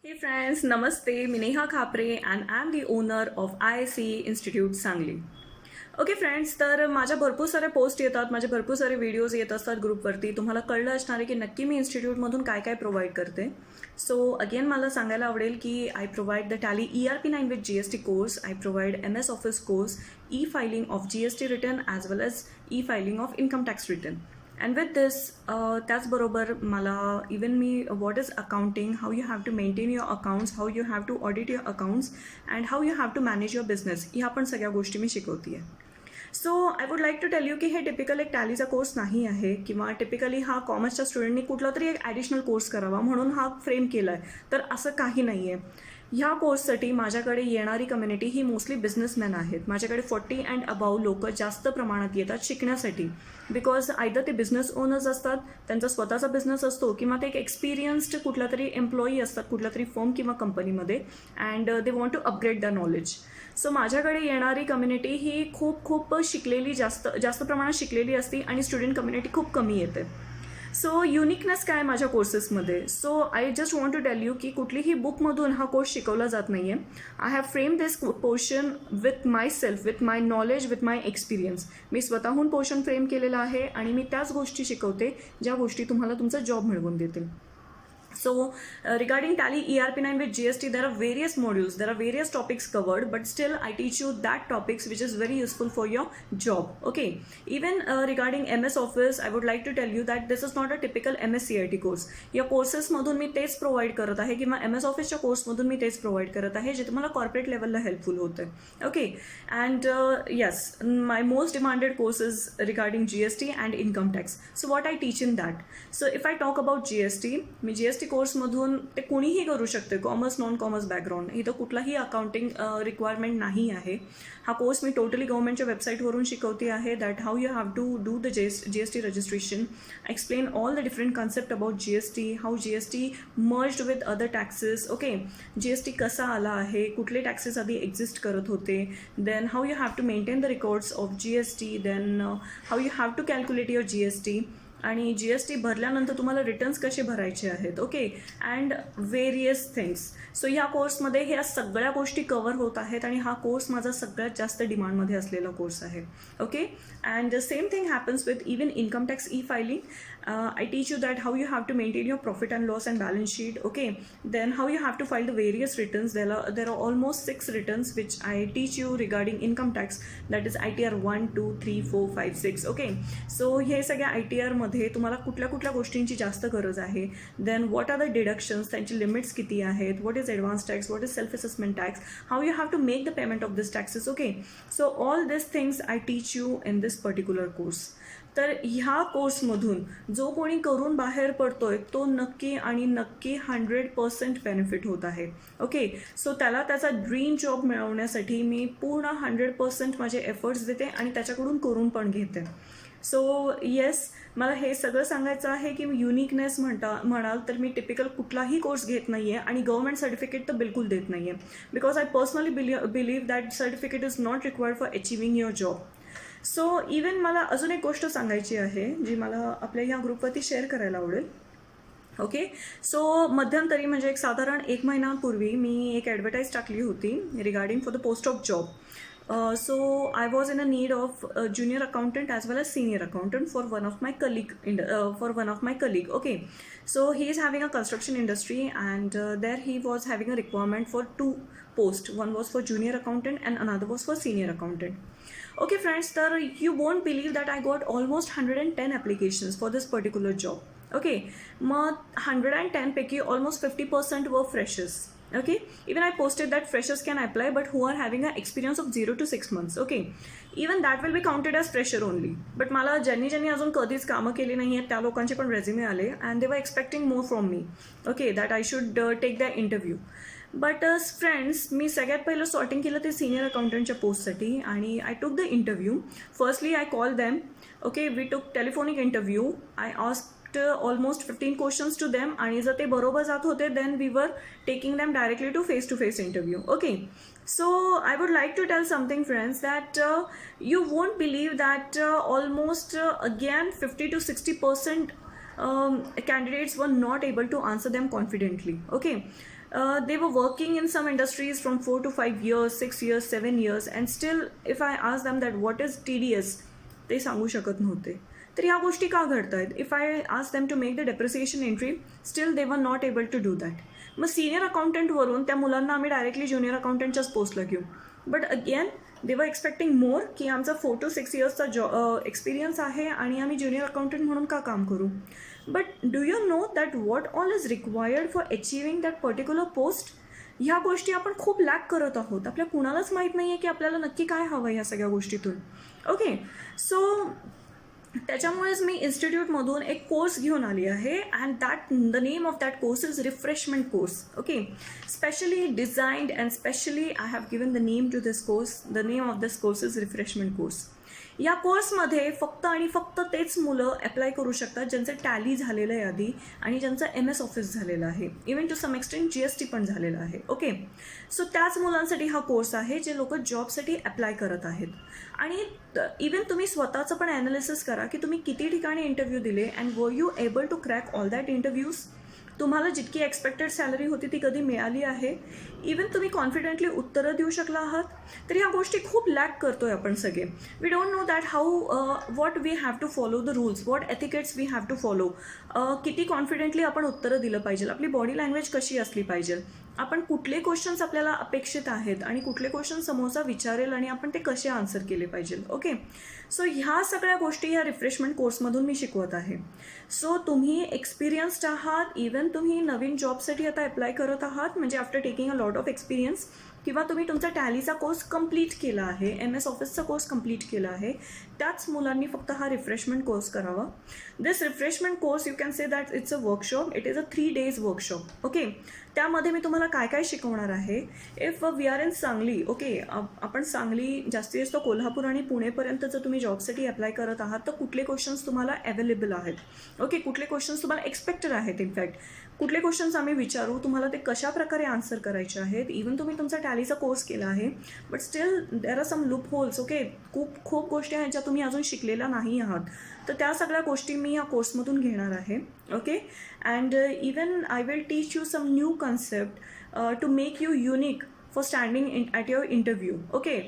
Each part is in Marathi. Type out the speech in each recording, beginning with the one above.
Hey friends, Namaste. Me Neha Khapre and I'm the owner of ISE Institute Sangli. Okay friends, तर माझ्या भरपूर साऱ्या पोस्ट येतात, माझे भरपूर सारे व्हिडिओज येत असतात ग्रुपवरती. तुम्हाला कळलं असणार आहे की नक्की मी इन्स्टिट्यूटमधून काय काय प्रोव्हाइड करते. सो अगेन मला सांगायला आवडेल की I provide the Tally ERP9 with GST course, I provide MS Office course, filing of GST return as well as filing of income tax return. And with this त्याचबरोबर मला even me what is accounting, how you have to maintain your accounts, how you have to audit your accounts and how you have to manage your business, ह्या पण सगळ्या गोष्टी मी शिकवते आहे. So I would like to tell you की हे टिपिकल एक टॅलीचा कोर्स नाही आहे किंवा टिपिकली हा कॉमर्सच्या स्टुडंटनी कुठला तरी एक ॲडिशनल कोर्स करावा म्हणून हा फ्रेम केला आहे, तर असं काही नाही आहे. ह्या कोर्ससाठी माझ्याकडे येणारी कम्युनिटी ही मोस्टली बिझनेसमॅन आहेत. माझ्याकडे 40 अँड अबाव लोक जास्त प्रमाणात येतात शिकण्यासाठी, बिकॉज आयदर ते बिझनेस ओनर्स असतात, त्यांचा स्वतःचा बिझनेस असतो, किंवा ते एक एक्सपिरियन्स्ड कुठला तरी एम्प्लॉई असतात कुठल्या तरी फर्म किंवा कंपनीमध्ये, and they want to upgrade the knowledge. So माझ्याकडे येणारी कम्युनिटी ही खूप शिकलेली, जास्त प्रमाणात शिकलेली असते आणि स्टुडंट कम्युनिटी खूप कमी येते. सो युनिकनेस काय माझ्या कोर्सेसमध्ये? So I just want to tell you की कुठलीही बुकमधून हा कोर्स शिकवला जात नाही आहे. I have frame this portion with myself, with my knowledge, with my experience. मी स्वतःहून पोर्शन फ्रेम केलेला आहे आणि मी त्याच गोष्टी शिकवते ज्या गोष्टी तुम्हाला तुमचा जॉब मिळवून देतील. So regarding Tally ERP9 with GST, there are various modules, there are various topics covered, but still I teach you that topics which is very useful for your job. Okay, even regarding MS Office, I would like to tell you that this is not a typical MS CIT course. या कोर्सेस मधून मी तेच प्रोव्हाइड करत आहे किंवा MS Officeच्या कोर्समधून मी तेच प्रोव्हाइड करत आहे जे तुम्हाला कॉर्पोरेट लेवलला हेल्पफुल होतं. Okay, and yes, my most demanded course is regarding GST and income tax. So what I teach in that? So if I talk about GST, me GST कोर्समधून ते कुणीही करू शकते, कॉमर्स नॉन कॉमर्स बॅकग्राऊंड, इथं कुठलाही अकाउंटिंग रिक्वायरमेंट नाही आहे. हा कोर्स मी टोटली गव्हर्नमेंटच्या वेबसाईटवरून शिकवते आहे. That how you have to do the GST registration, explain all the different concept about GST, how GST merged with other taxes. Okay, GST कसा आला आहे, कुठले टॅक्सेस आधी एक्झिस्ट करत होते, then how you have to maintain the records of GST, then how you have to calculate your GST, आणि GST भरल्यानंतर तुम्हाला रिटर्न्स कसे भरायचे आहेत. Okay, and various things. So ह्या कोर्समध्ये ह्या सगळ्या गोष्टी कवर होत आहेत आणि हा कोर्स माझा सगळ्यात जास्त डिमांडमध्ये असलेला कोर्स आहे. Okay, and same thing happens with even income tax filing. I teach you that how you have to maintain your profit and loss and balance sheet. Okay, then how you have to file the various returns. There are almost 6 returns which I teach you regarding income tax, that is ITR 1, 2, 3, 4, 5, 6. Okay, so हे सगळ्या ITR मध्ये तुम्हाला कुठल्या गोष्टींची जास्त गरज आहे, then what are the deductions, त्यांची लिमिट्स किती आहेत, what is advance tax, what is self assessment tax, how you have to make the payment of these taxes. Okay, so all these things I teach you in this particular course. तर ह्या कोर्समधून जो कोणी करून बाहेर पडतोय तो नक्की 100% बेनिफिट होत आहे. ओके, सो त्याला त्याचा ड्रीम जॉब मिळवण्यासाठी मी पूर्ण 100% माझे एफर्ट्स देते आणि त्याच्याकडून करून पण घेते. सो येस, मला हे सगळं सांगायचं आहे की युनिकनेस म्हणाल तर मी टिपिकल कुठलाही कोर्स घेत नाही आहे आणि गव्हर्नमेंट सर्टिफिकेट तर बिलकुल देत नाही आहे, because I personally believe that certificate is not required for achieving your job. So even मला अजून एक गोष्ट सांगायची आहे जी मला आपल्या ह्या ग्रुपवरती शेअर करायला आवडेल. ओके, सो मध्यंतरी म्हणजे एक साधारण 1 महिन्यापूर्वी मी एक ॲडव्हर्टाईज टाकली होती regarding for the post of job. So I was in a need of a junior accountant as well as senior accountant for one of my colleague. Okay, so he is having a construction industry and there he was having a requirement for 2 posts. One was for junior accountant and another was for senior accountant. Okay friends, तर you won't believe that I got almost 110 applications for this particular job. Okay, मग 110 पैकी almost 50% were freshers. Okay, even I posted that freshers can apply but who are having an experience of 0 to 6 months. Okay, even that will be counted as fresher only. But मला ज्यांनी अजून कधीच कामं केली नाही आहेत त्या लोकांचे पण रेझ्युमे आले and they were expecting more from me. Okay, that I should take their interview. But friends, मी सगळ्यात पहिलं सॉर्टिंग केलं ते सिनियर अकाउंटंटच्या पोस्टसाठी आणि I took the interview. Firstly I call them. Okay, we took telephonic interview. I asked almost 15 questions to them आणि जर ते बरोबर जात होते then we were taking them directly to face interview. Okay, so I would like to tell something friends that you won't believe that almost again 50 to 60% candidates were not able to answer them confidently. Okay, they were working in some industries from 4 to 5 years, 6 years, 7 years, and still if I ask them that what is TDS, ते सांगू शकत नव्हते. तर ह्या गोष्टी का घडत आहेत? If I ask them to make the depreciation entry, still they were not able to do that. मग सिनियर अकाउंटंटवरून त्या मुलांना आम्ही डायरेक्टली ज्युनियर अकाउंटंटच्याच पोस्टला घेऊ. But again they were expecting more, की आमचा 4 to 6 इयर्सचा एक्सपिरियन्स आहे आणि आम्ही ज्युनियर अकाउंटंट म्हणून का काम करू. But do you know that what all is required for achieving that particular post? ह्या गोष्टी आपण खूप लॅक करत आहोत. आपल्या कुणालाच माहीत नाही आहे की आपल्याला नक्की काय हवं आहे ह्या सगळ्या गोष्टीतून. ओके, सो त्याच्यामुळेच मी इन्स्टिट्यूटमधून एक कोर्स घेऊन आली आहे, and the name of that course is refreshment course. Okay, specially designed and specially I have given the name to this course. The name of this course is refreshment course. या कोर्समध्ये फक्त आणि फक्त तेच मुलं अप्लाय करू शकतात ज्यांचं टॅली झालेलं आहे आधी आणि ज्यांचं MS ऑफिस झालेलं आहे, even to some extent GST पण झालेलं आहे. ओके, सो त्याच मुलांसाठी हा कोर्स आहे जे लोक जॉबसाठी अप्लाय करत आहेत. आणि इवन तुम्ही स्वतःचं पण ॲनालिसिस करा की तुम्ही किती ठिकाणी इंटरव्ह्यू दिले and were you able to crack all that interviews. तुम्हाला जितकी एक्सपेक्टेड सॅलरी होती ती कधी मिळाली आहे? इवन तुम्ही कॉन्फिडेंटली उत्तरं देऊ शकला आहात? तर ह्या गोष्टी खूप लॅक करतोय आपण सगळे. We don't know that how what we have to follow the rules, what etiquettes we have to follow. किती कॉन्फिडेंटली आपण उत्तरं दिलं पाहिजे, आपली बॉडी लँग्वेज कशी असली पाहिजे, आपण कुठले क्वेश्चन्स आपल्याला अपेक्षित आहेत आणि कुठले क्वेश्चन समोरचा विचारेल आणि आपण ते कसे आन्सर केले पाहिजे. ओके, सो ह्या सगळ्या गोष्टी ह्या रिफ्रेशमेंट कोर्समधून मी शिकवत आहे. सो तुम्ही एक्सपिरियन्स्ड आहात, इवन तुम्ही नवीन जॉबसाठी आता अप्लाय करत आहात, म्हणजे after taking a lot of experience, किंवा तुम्ही तुमचा टॅलीचा कोर्स कंप्लीट केला आहे, MS ऑफिसचा कोर्स कंप्लीट केला आहे, त्याच मुलांनी फक्त हा रिफ्रेशमेंट कोर्स करावा. This refreshment course you can say that it's a workshop. It is a 3 days workshop. Okay, त्यामध्ये मी तुम्हाला काय काय शिकवणार आहे. If we are in Sangli, okay, आपण सांगली जास्तीत जास्त कोल्हापूर आणि पुणेपर्यंत जर तुम्ही जॉबसाठी अप्लाय करत आहात तर कुठले क्वेश्चन्स तुम्हाला अवेलेबल आहेत, ओके, कुठले क्वेश्चन्स तुम्हाला एक्सपेक्टेड आहेत, इनफॅक्ट कुठले क्वेश्चन्स आम्ही विचारू, तुम्हाला ते कशा प्रकारे आन्सर करायचे आहेत. इवन तुम्ही तुमचा टॅलीचा कोर्स केला आहे but still there are some loopholes. Okay, खूप गोष्टी आहेत ज्या तुम्ही अजून शिकलेल्या नाही आहात, तर त्या सगळ्या गोष्टी मी या कोर्समधून घेणार आहे. Okay, and even I will teach you some new concept to make you unique for standing at your interview. Okay,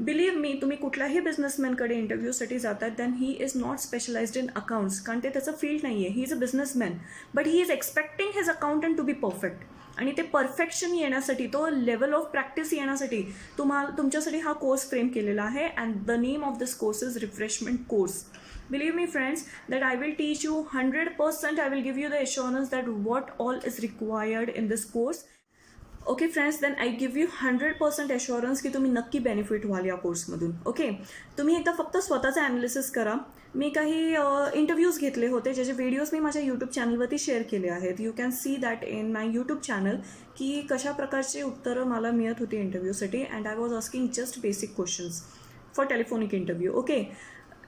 believe me, तुम्ही कुठल्याही बिझनेसमॅनकडे इंटरव्ह्यूसाठी जातात then he is not specialised in accounts, कारण ते त्याचं फील्ड नाही आहे. He is a businessman but he is expecting his accountant to be perfect. आणि ते परफेक्शन येण्यासाठी, तो लेवल ऑफ प्रॅक्टिस येण्यासाठी तुमच्यासाठी हा कोर्स फ्रेम केलेला आहे. And the name of this course is refreshment course. Believe me friends that I will teach you 100%. I will give you the assurance that what all is required in this course. Okay friends, then I give you 100% assurance की तुम्ही नक्की बेनिफिट व्हाल या कोर्समधून. ओके, तुम्ही एकदा फक्त स्वतःचं ॲनालिसिस करा. मी काही इंटरव्ह्यूज घेतले होते ज्याचे व्हिडिओज मी माझ्या यूट्यूब चॅनलवरती शेअर केले आहेत. You can see that in my YouTube channel की कशा प्रकारचे उत्तरं मला मिळत होती इंटरव्ह्यूसाठी. And I was asking just basic questions for telephonic interview. Okay,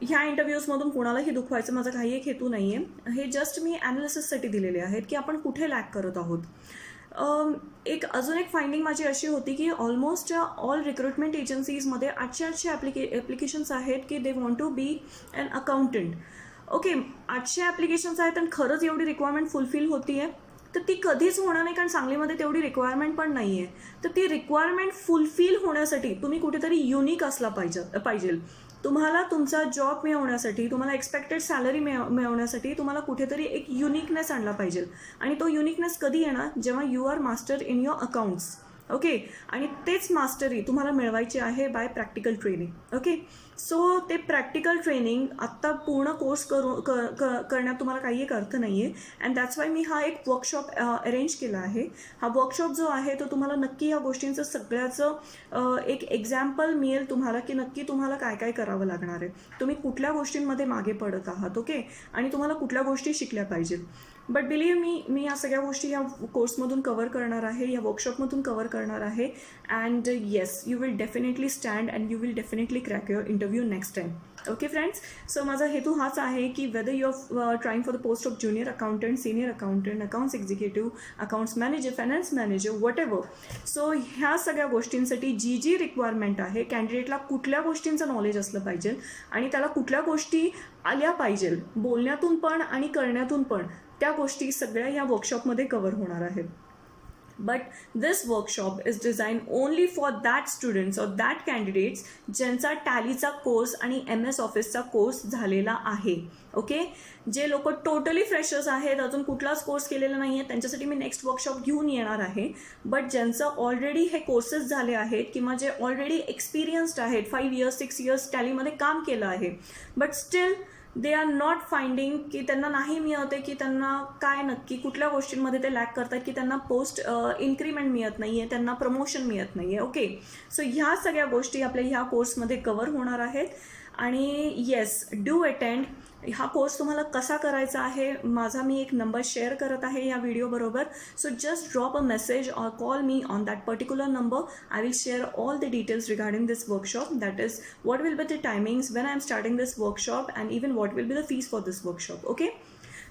ह्या इंटरव्ह्यूजमधून कोणालाही दुखवायचं माझा काही एक हेतू नाही आहे. हे जस्ट मी ॲनालिसिससाठी दिलेले आहेत की आपण कुठे लॅक करत आहोत. अजून एक फाइंडिंग माझी अशी होती की ऑलमोस्ट ऑल रिक्रुटमेंट एजन्सीजमध्ये 800 ॲप्लिकेशन्स आहेत की they want to be an accountant. Okay, 800 applications आहेत आणि खरंच एवढी रिक्वायरमेंट फुलफिल होती आहे तर ती कधीच होणार नाही, कारण सांगलीमध्ये तेवढी रिक्वायरमेंट पण नाही आहे. तर ती रिक्वायरमेंट फुलफिल होण्यासाठी तुम्ही कुठेतरी युनिक असला पाहिजे. तुम्हाला तुमचा जॉब मिळवण्यासाठी, तुम्हाला एक्सपेक्टेड सॅलरी मिळवण्यासाठी तुम्हाला कुठेतरी एक युनिकनेस आणला पाहिजे. आणि तो युनिकनेस कधी येणार, जेव्हा you are master in your accounts. Okay, आणि तेच मास्टरी तुम्हाला मिळवायची आहे by practical training. Okay, so ते प्रॅक्टिकल ट्रेनिंग आत्ता पूर्ण कोर्स करण्यात तुम्हाला काही एक अर्थ नाही आहे. अँड दॅट्स वाय मी हा एक वर्कशॉप अरेंज केला आहे. हा वर्कशॉप जो आहे तो तुम्हाला नक्की या गोष्टींचं सगळ्याचं एक एक्झाम्पल मिळेल तुम्हाला की नक्की तुम्हाला काय काय करावं लागणार आहे, तुम्ही कुठल्या गोष्टींमध्ये मागे पडत आहात. ओके, आणि तुम्हाला कुठल्या गोष्टी शिकल्या पाहिजेत. बट बिलीव्ह मी या सगळ्या गोष्टी या कोर्समधून कव्हर करणार आहे, या वर्कशॉपमधून कव्हर करणार आहे. And yes, you will definitely stand and you will definitely crack your interview next time. Okay friends, so माझा हेतू हाच आहे की whether you are trying for the post of junior accountant, senior accountant, accounts executive, accounts manager, finance manager, whatever. So ह्या सगळ्या गोष्टींसाठी जी रिक्वायरमेंट आहे, कॅन्डिडेटला कुठल्या गोष्टींचं नॉलेज असलं पाहिजे आणि त्याला कुठल्या गोष्टी आल्या पाहिजे बोलण्यातून पण आणि करण्यातून पण, त्या गोष्टी सगळ्या ह्या वर्कशॉपमध्ये कव्हर होणार आहेत. But this workshop is designed only for that students or that candidates ज्यांचा टॅलीचा कोर्स आणि MS ऑफिसचा कोर्स झालेला आहे. ओके, जे लोक टोटली फ्रेशर्स आहेत, अजून कुठलाच कोर्स केलेला नाही आहे, त्यांच्यासाठी मी नेक्स्ट वर्कशॉप घेऊन येणार आहे. बट ज्यांचं ऑलरेडी हे कोर्सेस झाले आहेत किंवा जे ऑलरेडी एक्सपिरियन्स्ड आहेत, 5 years 6 years टॅलीमध्ये काम केलं आहे, but steel they are not finding की त्यांना नाही मिळत आहे, की त्यांना काय नक्की कुठल्या गोष्टींमध्ये ते लॅक करतात, की त्यांना पोस्ट इन्क्रीमेंट मिळत नाही आहे, त्यांना प्रमोशन मिळत नाही आहे. ओके, सो ह्या सगळ्या गोष्टी आपल्या ह्या कोर्समध्ये कव्हर होणार आहेत. आणि येस, डू अटेंड. हा कोर्स तुम्हाला कसा करायचा आहे, माझा मी एक नंबर शेअर करत आहे या व्हिडिओ बरोबर. So just drop a message और call me on that particular number. I will share all the details regarding this workshop. That is what will be the timings when I am starting this workshop and even what will be the fees for this workshop. Okay.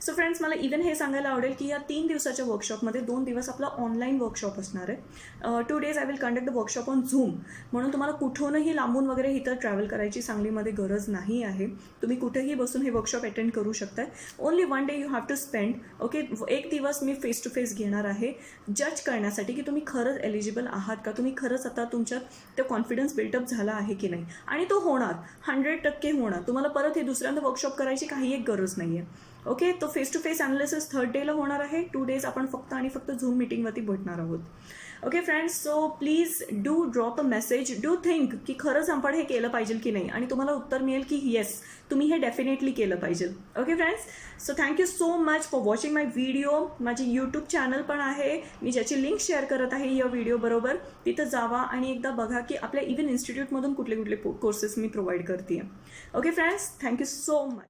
So friends, मला इवन हे सांगायला आवडेल की या 3 दिवसाच्या वर्कशॉपमध्ये 2 दिवस आपला ऑनलाईन वर्कशॉप असणार आहे. 2 days I will conduct the workshop on zoom. म्हणून तुम्हाला कुठूनही लांबून वगैरे इथं ट्रॅव्हल करायची सांगलीमध्ये गरज नाही आहे. तुम्ही कुठेही बसून हे वर्कशॉप अटेंड करू शकताय. Only 1 day you have to spend. Okay, एक दिवस मी फेस टू फेस घेणार आहे जज करण्यासाठी की तुम्ही खरंच एलिजिबल आहात का, तुम्ही खरंच आता तुमच्यात तो कॉन्फिडन्स बिल्टअप झाला आहे की नाही. आणि तो होणार, 100% होणार. तुम्हाला परत हे दुसऱ्यांदा वर्कशॉप करायची काही एक गरज नाही आहे. ओके, तो face to face analysis 3rd डेला होणार आहे. 2 days आपण फक्त आणि फक्त झूम मीटिंगवरती भेटणार आहोत. Okay friends, so please do drop a message, do think की खरंच आपण हे केलं पाहिजे की नाही, आणि तुम्हाला उत्तर मिळेल की येस, तुम्ही हे डेफिनेटली केलं पाहिजे. Okay friends, so thank you so much for watching my video. माझी यूट्यूब चॅनल पण आहे, मी ज्याची लिंक शेअर करत आहे या व्हिडिओ बरोबर. तिथं जावा आणि एकदा बघा की आपल्या इव्हन इन्स्टिट्यूटमधून कुठले कुठले कोर्सेस मी प्रोव्हाइड करते. Okay friends, thank you so much.